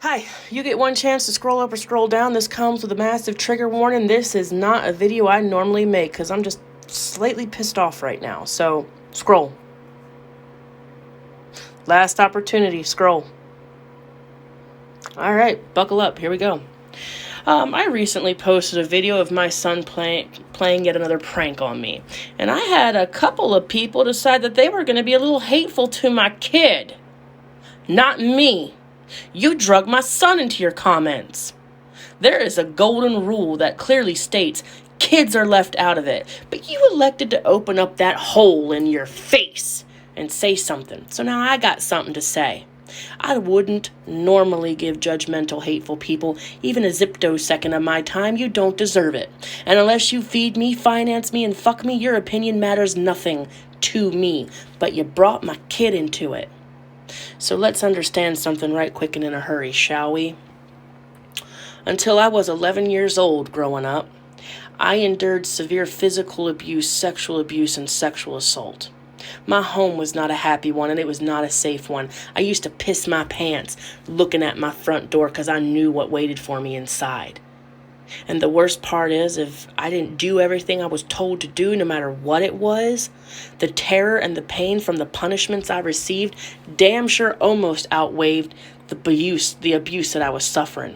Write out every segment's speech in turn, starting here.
Hi, you get one chance to scroll up or scroll down. This comes with a massive trigger warning. This is not a video I normally make because I'm just slightly pissed off right now. So, scroll. Last opportunity, scroll. Alright, buckle up. Here we go. I recently posted a video of my son playing yet another prank on me. And I had a couple of people decide that they were going to be a little hateful to my kid. Not me. You drug my son into your comments. There is a golden rule that clearly states kids are left out of it, but you elected to open up that hole in your face and say something. So now I got something to say. I wouldn't normally give judgmental, hateful people even a ziptosecond of my time. You don't deserve it. And unless you feed me, finance me, and fuck me, your opinion matters nothing to me. But you brought my kid into it. So let's understand something right quick and in a hurry, shall we? Until I was 11 years old growing up, I endured severe physical abuse, sexual abuse, and sexual assault. My home was not a happy one, and it was not a safe one. I used to piss my pants looking at my front door because I knew what waited for me inside. And the worst part is, if I didn't do everything I was told to do, no matter what it was, the terror and the pain from the punishments I received damn sure almost outweighed the abuse that I was suffering.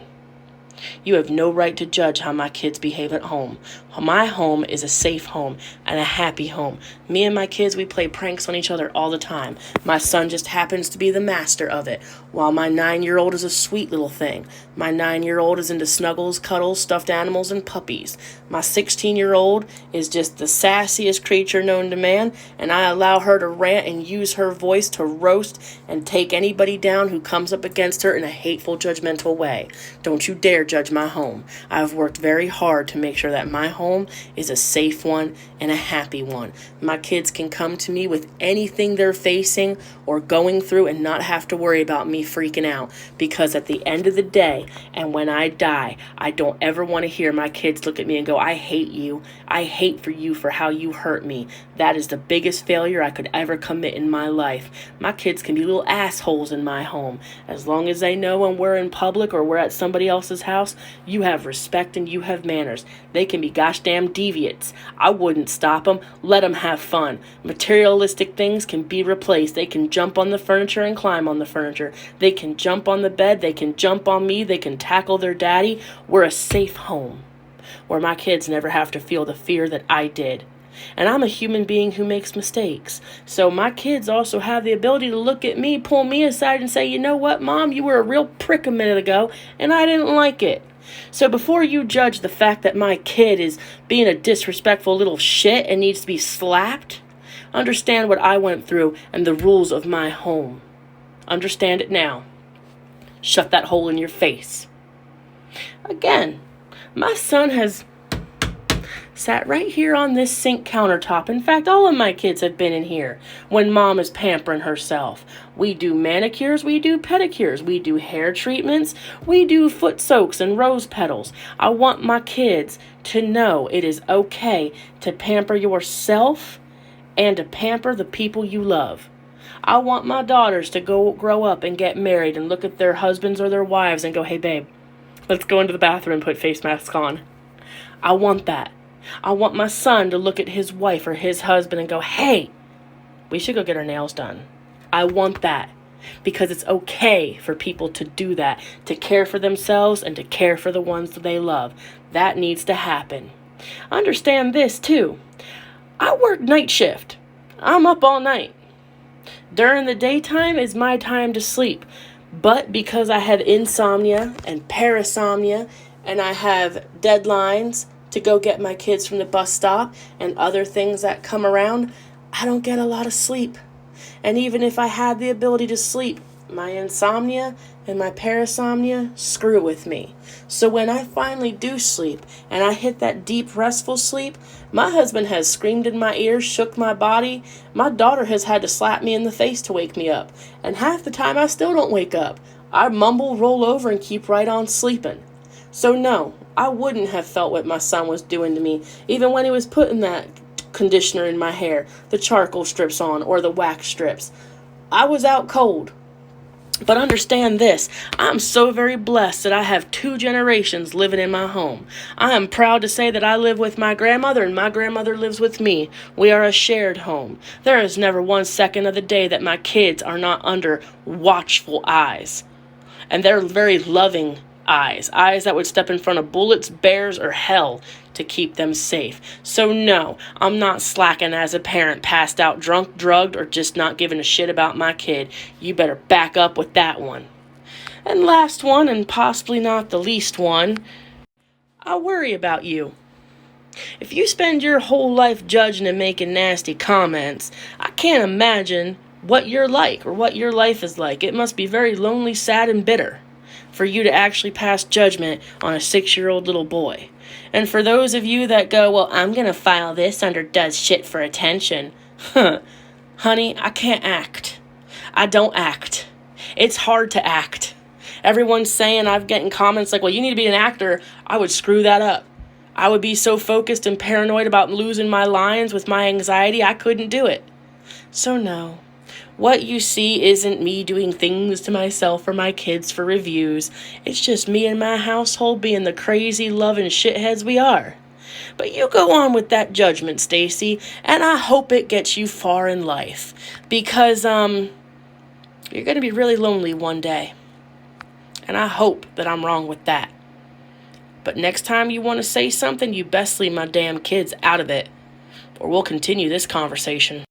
You have no right to judge how my kids behave at home. My home is a safe home and a happy home. Me and my kids, we play pranks on each other all the time. My son just happens to be the master of it, while my 9-year-old is a sweet little thing. My 9-year-old is into snuggles, cuddles, stuffed animals, and puppies. My 16-year-old is just the sassiest creature known to man, and I allow her to rant and use her voice to roast and take anybody down who comes up against her in a hateful, judgmental way. Don't you dare judge my home. I've worked very hard to make sure that my home is a safe one and a happy one. My kids can come to me with anything they're facing or going through and not have to worry about me freaking out, because at the end of the day, and when I die, I don't ever want to hear my kids look at me and go, I hate you. I hate for you for how you hurt me. That is the biggest failure I could ever commit in my life. My kids can be little assholes in my home. As long as they know when we're in public or we're at somebody else's house, you have respect and you have manners. They can be gosh damn deviants. I wouldn't stop them. Let them have fun. Materialistic things can be replaced. They can jump on the furniture and climb on the furniture. They can jump on the bed. They can jump on me. They can tackle their daddy. We're a safe home where my kids never have to feel the fear that I did. And I'm a human being who makes mistakes. So my kids also have the ability to look at me, pull me aside and say, you know what, Mom, you were a real prick a minute ago, and I didn't like it. So before you judge the fact that my kid is being a disrespectful little shit and needs to be slapped, understand what I went through and the rules of my home. Understand it now. Shut that hole in your face. Again, my son has sat right here on this sink countertop. In fact, all of my kids have been in here when Mom is pampering herself. We do manicures, we do pedicures, we do hair treatments, we do foot soaks and rose petals. I want my kids to know it is okay to pamper yourself and to pamper the people you love. I want my daughters to grow up and get married and look at their husbands or their wives and go, hey babe, let's go into the bathroom and put face masks on. I want that. I want my son to look at his wife or his husband and go, hey, we should go get our nails done. I want that, because it's okay for people to do that, to care for themselves and to care for the ones that they love. That needs to happen. Understand this too. I work night shift. I'm up all night. During the daytime is my time to sleep. But because I have insomnia and parasomnia and I have deadlines to go get my kids from the bus stop and other things that come around, I don't get a lot of sleep. And even if I had the ability to sleep, my insomnia and my parasomnia screw with me. So when I finally do sleep and I hit that deep, restful sleep, my husband has screamed in my ears, shook my body. My daughter has had to slap me in the face to wake me up. And half the time I still don't wake up. I mumble, roll over, and keep right on sleeping. So no, I wouldn't have felt what my son was doing to me, even when he was putting that conditioner in my hair, the charcoal strips on, or the wax strips. I was out cold. But understand this, I'm so very blessed that I have 2 generations living in my home. I am proud to say that I live with my grandmother and my grandmother lives with me. We are a shared home. There is never 1 second of the day that my kids are not under watchful eyes. And they're very loving eyes. Eyes that would step in front of bullets, bears, or hell to keep them safe. So no, I'm not slacking as a parent, passed out, drunk, drugged, or just not giving a shit about my kid. You better back up with that one. And last one, and possibly not the least one, I worry about you. If you spend your whole life judging and making nasty comments, I can't imagine what you're like or what your life is like. It must be very lonely, sad, and bitter for you to actually pass judgment on a 6-year-old little boy. And for those of you that go, well, I'm going to file this under does shit for attention. Honey, I can't act. I don't act. It's hard to act. Everyone's saying, I've getting comments like, well, you need to be an actor. I would screw that up. I would be so focused and paranoid about losing my lines with my anxiety, I couldn't do it. So no, what you see isn't me doing things to myself or my kids for reviews. It's just me and my household being the crazy, loving shitheads we are. But you go on with that judgment, Stacy, and I hope it gets you far in life. Because, you're going to be really lonely one day. And I hope that I'm wrong with that. But next time you want to say something, you best leave my damn kids out of it, or we'll continue this conversation.